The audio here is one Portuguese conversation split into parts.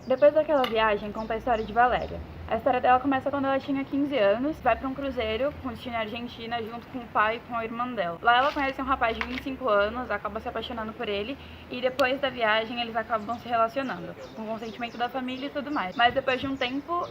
Depois daquela viagem, conta a história de Valéria. A história dela começa quando ela tinha 15 anos, vai para um cruzeiro com destino à Argentina junto com o pai e com a irmã dela. Lá ela conhece um rapaz de 25 anos, acaba se apaixonando por ele e depois da viagem eles acabam se relacionando, com o consentimento da família e tudo mais. Mas depois de um tempo,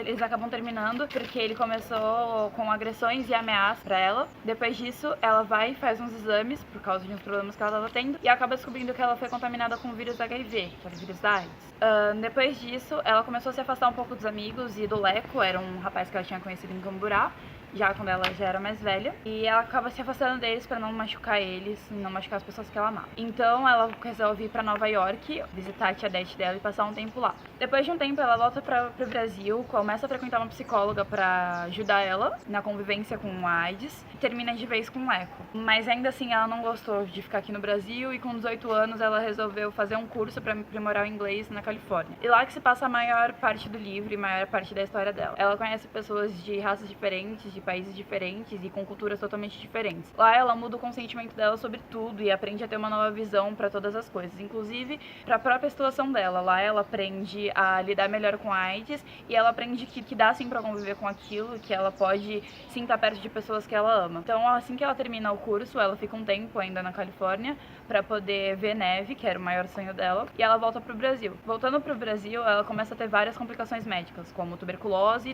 eles acabam terminando porque ele começou com agressões e ameaças para ela. Depois disso, ela vai e faz uns exames por causa de uns problemas que ela estava tendo e acaba descobrindo que ela foi contaminada com o vírus HIV, que é o vírus da AIDS. Depois disso, ela começou a se afastar um pouco dos amigos e do Leco, era um rapaz que ela tinha conhecido em Camburá, já quando ela já era mais velha, e ela acaba se afastando deles para não machucar eles, não machucar as pessoas que ela amava. Então ela resolve ir para Nova York, visitar a tia Dete dela e passar um tempo lá. Depois de um tempo ela volta para o Brasil, começa a frequentar uma psicóloga para ajudar ela na convivência com a AIDS e termina de vez com o Leco. Mas ainda assim ela não gostou de ficar aqui no Brasil e com 18 anos ela resolveu fazer um curso para aprimorar o inglês na Califórnia. E lá que se passa a maior parte do livro e a maior parte da história dela. Ela conhece pessoas de raças diferentes, de países diferentes e com culturas totalmente diferentes. Lá ela muda o consentimento dela sobre tudo e aprende a ter uma nova visão para todas as coisas, inclusive para a própria situação dela. Lá ela aprende a lidar melhor com a AIDS e ela aprende que dá sim para conviver com aquilo, que ela pode sim estar perto de pessoas que ela ama. Então assim que ela termina o curso, ela fica um tempo ainda na Califórnia para poder ver neve, que era o maior sonho dela, e ela volta pro Brasil. Voltando pro Brasil, ela começa a ter várias complicações médicas, como tuberculose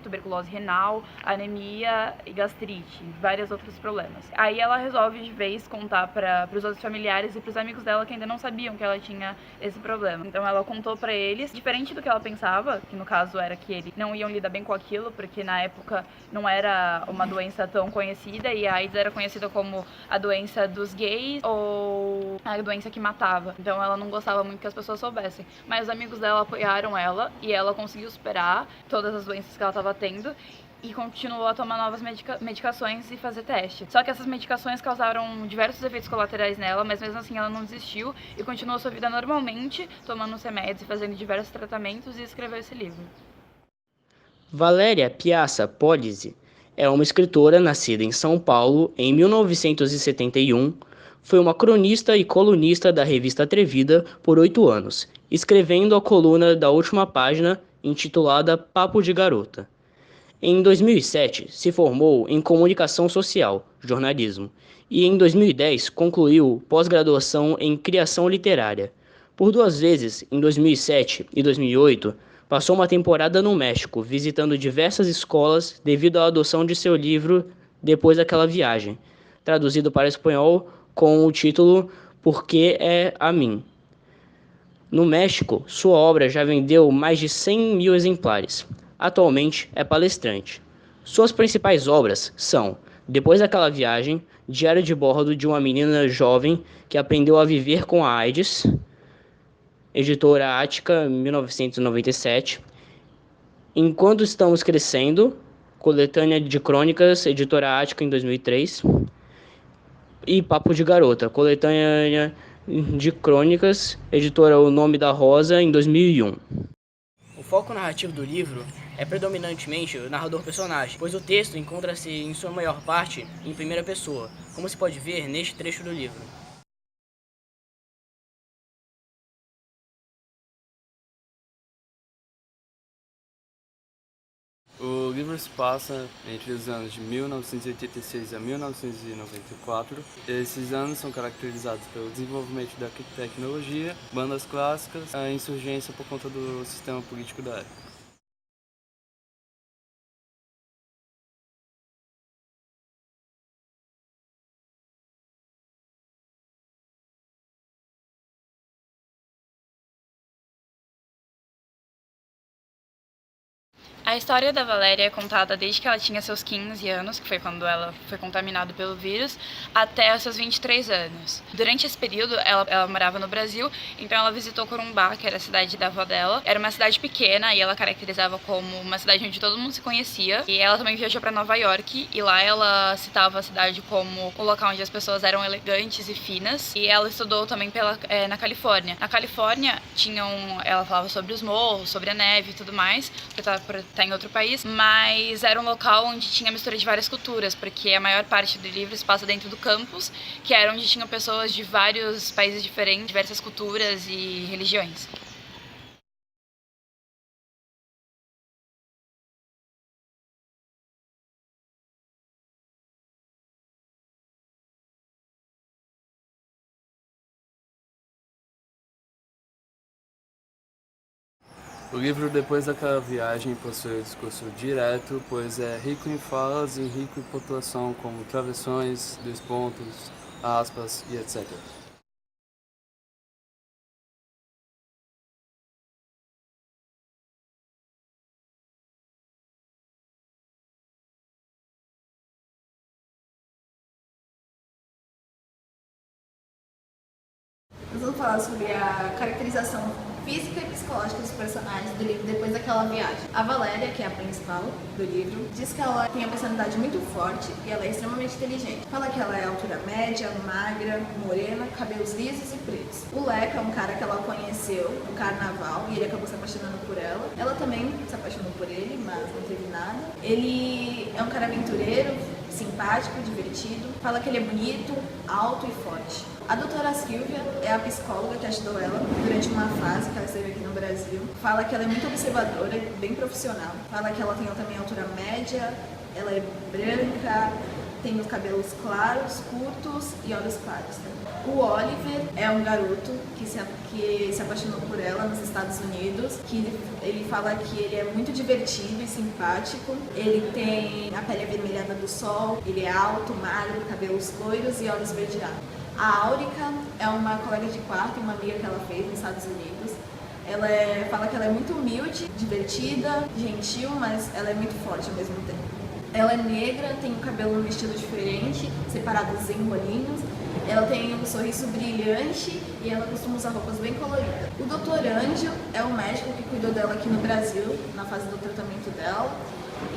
renal, anemia e gastrite, vários outros problemas. Aí ela resolve de vez contar para os outros familiares e para os amigos dela que ainda não sabiam que ela tinha esse problema. Então ela contou para eles, diferente do que ela pensava, que no caso era que eles não iam lidar bem com aquilo, porque na época não era uma doença tão conhecida e a AIDS era conhecida como a doença dos gays ou a doença que matava. Então ela não gostava muito que as pessoas soubessem. Mas os amigos dela apoiaram ela e ela conseguiu superar todas as doenças que ela estava tendo e continuou a tomar novas medicações e fazer teste. Só que essas medicações causaram diversos efeitos colaterais nela, mas mesmo assim ela não desistiu e continuou sua vida normalmente, tomando os remédios e fazendo diversos tratamentos e escreveu esse livro. Valéria Piazza Polizzi é uma escritora nascida em São Paulo em 1971. Foi uma cronista e colunista da revista Atrevida por 8 anos, escrevendo a coluna da última página intitulada Papo de Garota. Em 2007, se formou em Comunicação Social, jornalismo, e em 2010 concluiu pós-graduação em Criação Literária. Por 2 vezes, em 2007 e 2008, passou uma temporada no México, visitando diversas escolas devido à adoção de seu livro depois daquela viagem, traduzido para espanhol com o título Por que é a mim? No México, sua obra já vendeu mais de 100 mil exemplares. Atualmente é palestrante. Suas principais obras são Depois daquela viagem, Diário de bordo de uma menina jovem que aprendeu a viver com a AIDS, editora Ática, 1997. Enquanto estamos crescendo, coletânea de crônicas, editora Ática, em 2003. E Papo de Garota, coletânea de crônicas, editora O Nome da Rosa, em 2001. O foco narrativo do livro é predominantemente o narrador-personagem, pois o texto encontra-se em sua maior parte em primeira pessoa, como se pode ver neste trecho do livro. O livro se passa entre os anos de 1986 a 1994. Esses anos são caracterizados pelo desenvolvimento da tecnologia, bandas clássicas, a insurgência por conta do sistema político da época. A história da Valéria é contada desde que ela tinha seus 15 anos, que foi quando ela foi contaminada pelo vírus, até os seus 23 anos. Durante esse período, ela morava no Brasil, então ela visitou Corumbá, que era a cidade da avó dela. Era uma cidade pequena e ela caracterizava como uma cidade onde todo mundo se conhecia. E ela também viajou para Nova York e lá ela citava a cidade como o local onde as pessoas eram elegantes e finas. E ela estudou também na Califórnia. Na Califórnia, ela falava sobre os morros, sobre a neve e tudo mais, porque tá em outro país, mas era um local onde tinha mistura de várias culturas, porque a maior parte do livro se passa dentro do campus, que era onde tinham pessoas de vários países diferentes, diversas culturas e religiões. O livro Depois daquela Viagem possui discurso direto, pois é rico em falas e rico em pontuação como travessões, dois pontos, aspas e etc. Nós vamos falar sobre a caracterização física e psicológica dos personagens do livro Depois daquela Viagem. A Valéria, que é a principal do livro, diz que ela tem uma personalidade muito forte e ela é extremamente inteligente. Fala que ela é altura média, magra, morena, cabelos lisos e pretos. O Leco é um cara que ela conheceu no carnaval e ele acabou se apaixonando por ela. Ela também se apaixonou por ele, mas não teve nada. Ele é um cara aventureiro, simpático, divertido. Fala que ele é bonito, alto e forte. A doutora Silvia é a psicóloga que ajudou ela durante uma fase que ela esteve aqui no Brasil. Fala que ela é muito observadora, bem profissional. Fala que ela tem também altura média, ela é branca, tem os cabelos claros, curtos e olhos claros. O Oliver é um garoto que se apaixonou por ela nos Estados Unidos, que ele fala que ele é muito divertido e simpático. Ele tem a pele avermelhada do sol, ele é alto, magro, cabelos loiros e olhos verdeados. A Áurica é uma colega de quarto e uma amiga que ela fez nos Estados Unidos. Ela fala que ela é muito humilde, divertida, gentil, mas ela é muito forte ao mesmo tempo. Ela é negra, tem o cabelo num estilo diferente, separados em bolinhos. Ela tem um sorriso brilhante e ela costuma usar roupas bem coloridas. O Dr. Anjo é o médico que cuidou dela aqui no Brasil, na fase do tratamento dela.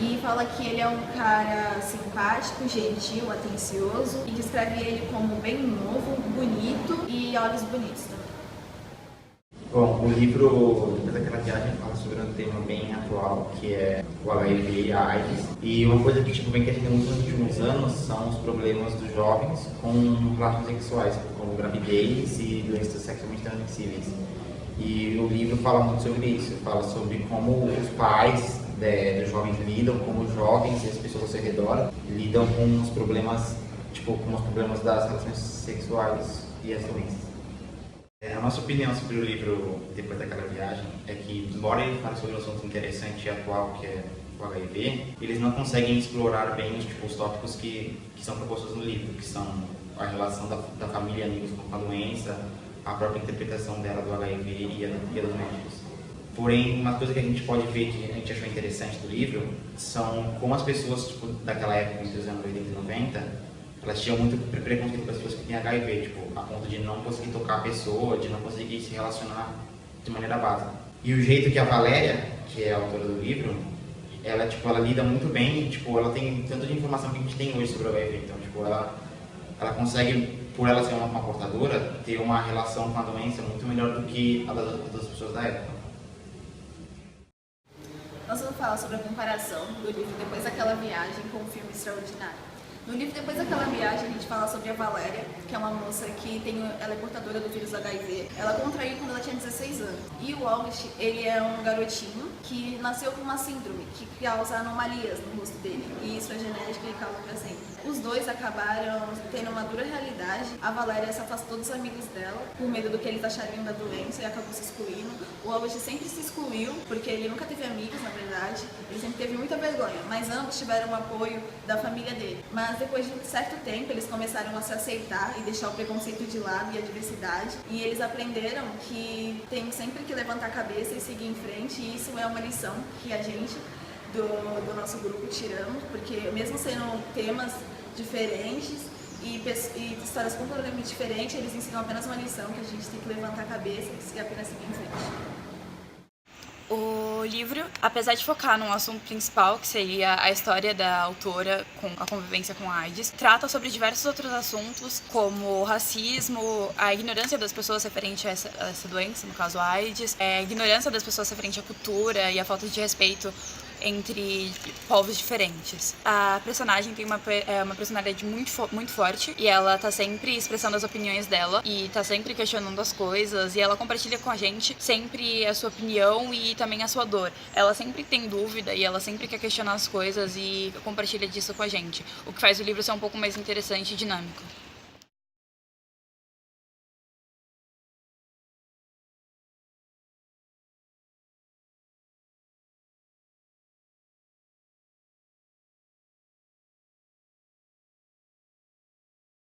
E fala que ele é um cara simpático, gentil, atencioso e descreve ele como bem novo, bonito e olhos bonitos também. Bom, o livro Depois daquela Viagem fala sobre um tema bem atual, que é o HIV e a AIDS. E uma coisa que vem crescendo muito nos últimos anos são os problemas dos jovens com relações sexuais, como gravidez e doenças sexualmente transmissíveis. E o livro fala muito sobre isso, fala sobre como os pais dos jovens lidam, como os jovens e as pessoas ao seu redor lidam com os problemas, com os problemas das relações sexuais e as doenças. A nossa opinião sobre o livro Depois daquela Viagem é que, embora ele fale sobre um assunto interessante e atual, que é o HIV, eles não conseguem explorar bem os tópicos que são propostos no livro, que são a relação da família e amigos com a doença, a própria interpretação dela do HIV e a dos médicos. Porém, uma coisa que a gente pode ver que a gente achou interessante do livro são como as pessoas daquela época, entre os anos 80 e 90, elas tinham muito preconceito com as pessoas que têm HIV, a ponto de não conseguir tocar a pessoa, de não conseguir se relacionar de maneira básica. E o jeito que a Valéria, que é a autora do livro, ela lida muito bem, ela tem tanto de informação que a gente tem hoje sobre o HIV, então, ela consegue, por ela ser uma portadora, ter uma relação com a doença muito melhor do que a das pessoas da época. Nós vamos falar sobre a comparação do livro Depois daquela Viagem com o filme Extraordinário. No livro Depois daquela Viagem, a gente fala sobre a Valéria, que é uma moça que ela é portadora do vírus HIV. Ela contraiu quando ela tinha 16 anos. E o August, ele é um garotinho que nasceu com uma síndrome que causa anomalias no rosto dele. E isso é genético e causa para sempre. Os dois acabaram tendo uma dura realidade. A Valéria se afastou dos amigos dela por medo do que eles achariam da doença e acabou se excluindo. O August sempre se excluiu, porque ele nunca teve amigos, na verdade. Ele sempre teve muita vergonha, mas ambos tiveram o apoio da família dele. Mas depois de um certo tempo, eles começaram a se aceitar e deixar o preconceito de lado e a diversidade. E eles aprenderam que tem sempre que levantar a cabeça e seguir em frente. E isso é uma lição que a gente, do nosso grupo, tiramos, porque mesmo sendo temas diferentes e histórias completamente diferentes, eles ensinam apenas uma lição, que a gente tem que levantar a cabeça e apenas seguir em frente. O livro, apesar de focar num assunto principal, que seria a história da autora com a convivência com a AIDS, trata sobre diversos outros assuntos, como o racismo, a ignorância das pessoas referente a essa doença, no caso a AIDS, a ignorância das pessoas referente à cultura e a falta de respeito entre povos diferentes. A personagem tem uma personalidade muito forte e ela tá sempre expressando as opiniões dela e tá sempre questionando as coisas, e ela compartilha com a gente sempre a sua opinião e também a sua dor. Ela sempre tem dúvida e ela sempre quer questionar as coisas e compartilha disso com a gente, o que faz o livro ser um pouco mais interessante e dinâmico.